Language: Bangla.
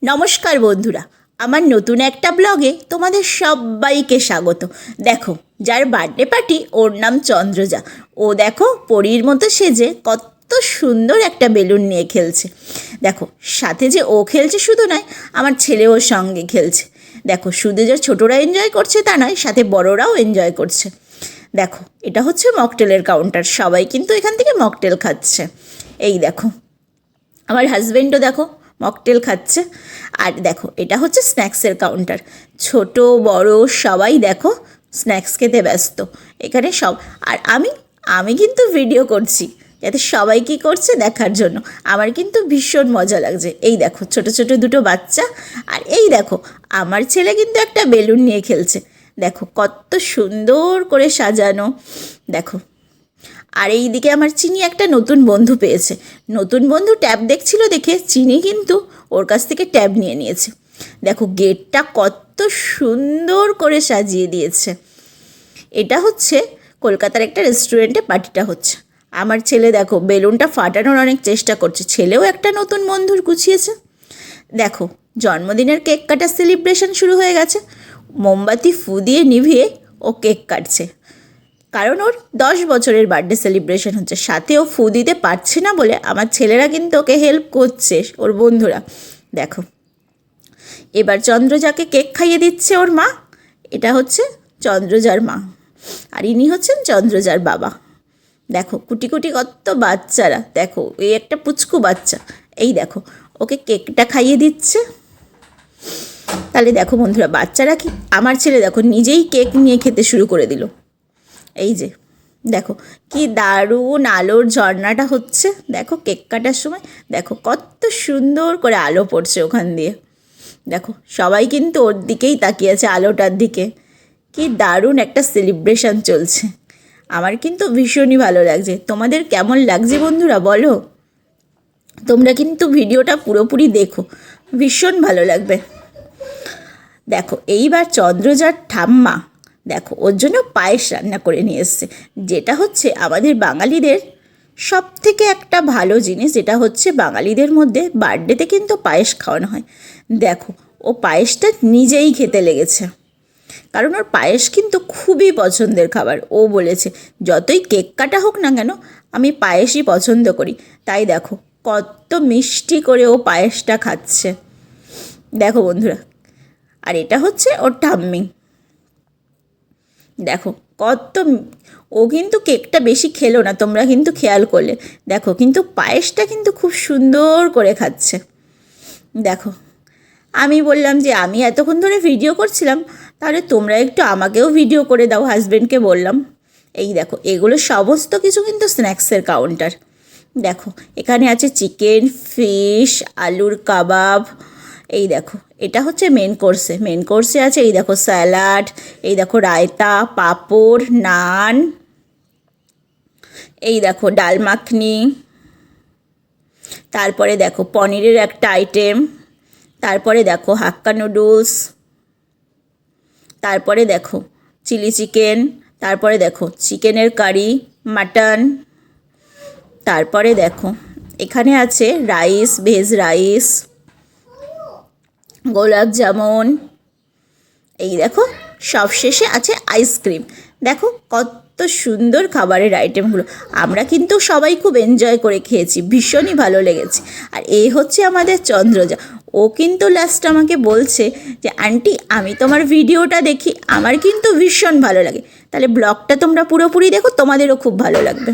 নমস্কার বন্ধুরা, আমার নতুন একটা ব্লগে তোমাদের সবাইকে স্বাগত। দেখো, যার বার্থডে পার্টি ওর নাম চন্দ্রজা। ও দেখো পরীর মতো সেজে কত সুন্দর একটা বেলুন নিয়ে খেলছে। দেখো সাথে যে ও খেলছে শুধু নয়, আমার ছেলেও ওর সঙ্গে খেলছে। দেখো শুধু যে ছোটরা এনজয় করছে তা নয়, সাথে বড়রাও এনজয় করছে। দেখো এটা হচ্ছে মকটেলের কাউন্টার, সবাই কিন্তু এখান থেকে মকটেল খাচ্ছে। এই দেখো আমার হাজব্যান্ডও দেখো মকটেল খাচ্ছে। আর দেখো এটা হচ্ছে স্ন্যাক্সের কাউন্টার, ছোট বড় সবাই দেখো স্ন্যাক্স খেতে ব্যস্ত এখানে সব। আর আমি কিন্তু ভিডিও করছি যাতে সবাই কী করছে দেখার জন্য। আমার কিন্তু ভীষণ মজা লাগছে। এই দেখো ছোট ছোট দুটো বাচ্চা, আর এই দেখো আমার ছেলে কিন্তু একটা বেলুন নিয়ে খেলছে। দেখো কত সুন্দর করে সাজানো। দেখো আর এই দিকে আমার চিনি একটা নতুন বন্ধু পেয়েছে। নতুন বন্ধু ট্যাব দেখছিল দেখে চিনি কিন্তু ওর কাছ থেকে ট্যাব নিয়ে নিয়েছে। দেখো গেটটা কত সুন্দর করে সাজিয়ে দিয়েছে। এটা হচ্ছে কলকাতার একটা রেস্টুরেন্টে পার্টিটা হচ্ছে। আমার ছেলে দেখো বেলুনটা ফাটানোর অনেক চেষ্টা করছে, ছেলেও একটা নতুন বন্ধুর গুছিয়েছে। দেখো জন্মদিনের কেক কাটার সেলিব্রেশন শুরু হয়ে গেছে। মোমবাতি ফু দিয়ে নিভিয়ে ও কেক কাটছে, কারণ ওর 10 বছরের বার্থডে সেলিব্রেশন হচ্ছে। সাথে ও ফু দিতে পারছে না বলে আমার ছেলেরা কিন্তু ওকে হেল্প করছে, ওর বন্ধুরা। দেখো এবার চন্দ্রজাকে কেক খাইয়ে দিচ্ছে ওর মা। এটা হচ্ছে চন্দ্রজার মা, আর ইনি হচ্ছেন চন্দ্রজার বাবা। দেখো কুটি কুটি কত বাচ্চারা, দেখো এই একটা পুচকু বাচ্চা, এই দেখো ওকে কেকটা খাইয়ে দিচ্ছে। তাহলে দেখো বন্ধুরা বাচ্চারা কি, আমার ছেলে দেখো নিজেই কেক নিয়ে খেতে শুরু করে দিল। এই যে দেখো কি দারুণ আলোর ঝর্ণাটা হচ্ছে। দেখো কেক কাটার সময় দেখো কত সুন্দর করে আলো পড়ছে ওখান দিয়ে। দেখো সবাই কিন্তু ওর দিকেই তাকিয়ে আছে, আলোটার দিকে। কি দারুণ একটা সেলিব্রেশন চলছে। আমার কিন্তু ভীষণই ভালো লাগছে। তোমাদের কেমন লাগছে বন্ধুরা বলো। তোমরা কিন্তু ভিডিওটা পুরোপুরি দেখো, ভীষণ ভালো লাগবে। দেখো এইবার চন্দ্রজার ঠাম্মা দেখো ওর জন্য পায়েস রান্না করে নিয়ে এসছে, যেটা হচ্ছে আমাদের বাঙালিদের সব থেকে একটা ভালো জিনিস, যেটা হচ্ছে বাঙালিদের মধ্যে বার্থডেতে কিন্তু পায়েস খাওয়ানো হয়। দেখো ও পায়েসটা নিজেই খেতে লেগেছে, কারণ ওর পায়েস কিন্তু খুবই পছন্দের খাবার। ও বলেছে যতই কেক কাটা হোক না কেন আমি পায়েসই পছন্দ করি। তাই দেখো কত মিষ্টি করে ও পায়েসটা খাচ্ছে। দেখো বন্ধুরা, আর এটা হচ্ছে ওর ঠাম্মি। দেখো কত, ও কিন্তু কেকটা বেশি খেলো না, তোমরা কিন্তু খেয়াল করলে। দেখো কিন্তু পায়েসটা কিন্তু খুব সুন্দর করে খাচ্ছে। দেখো আমি বললাম যে আমি এতক্ষণ ধরে ভিডিও করছিলাম, তাহলে তোমরা একটু আমাকেও ভিডিও করে দাও, হাজব্যান্ডকে বললাম। এই দেখো এগুলো সমস্ত কিছু কিন্তু স্ন্যাক্সের কাউন্টার। দেখো এখানে আছে চিকেন, ফিশ, আলুর কাবাব। এই দেখো এটা হচ্ছে মেন কোর্সে আছে এই দেখো স্যালাড, এই দেখো রায়তা, পাঁপড়, নান, এই দেখো ডাল মাখনি, তারপরে দেখো পনিরের একটা আইটেম, তারপরে দেখো হাক্কা নুডলস, তারপরে দেখো চিলি চিকেন, তারপরে দেখো চিকেনের কারি, মাটন, তারপরে দেখো এখানে আছে রাইস, ভেজ রাইস, গোলাপ জামুন। এই দেখো সব শেষে আছে আইসক্রিম। দেখো কত সুন্দর খাবারের আইটেমগুলো। আমরা কিন্তু সবাই খুব এনজয় করে খেয়েছি, ভীষণই ভালো লেগেছে। আর এই হচ্ছে আমাদের চন্দ্রজা। ও কিন্তু লাস্ট আমাকে বলছে যে আন্টি আমি তোমার ভিডিওটা দেখি, আমার কিন্তু ভীষণ ভালো লাগে। তাহলে ব্লগটা তোমরা পুরোপুরি দেখো, তোমাদেরও খুব ভালো লাগবে।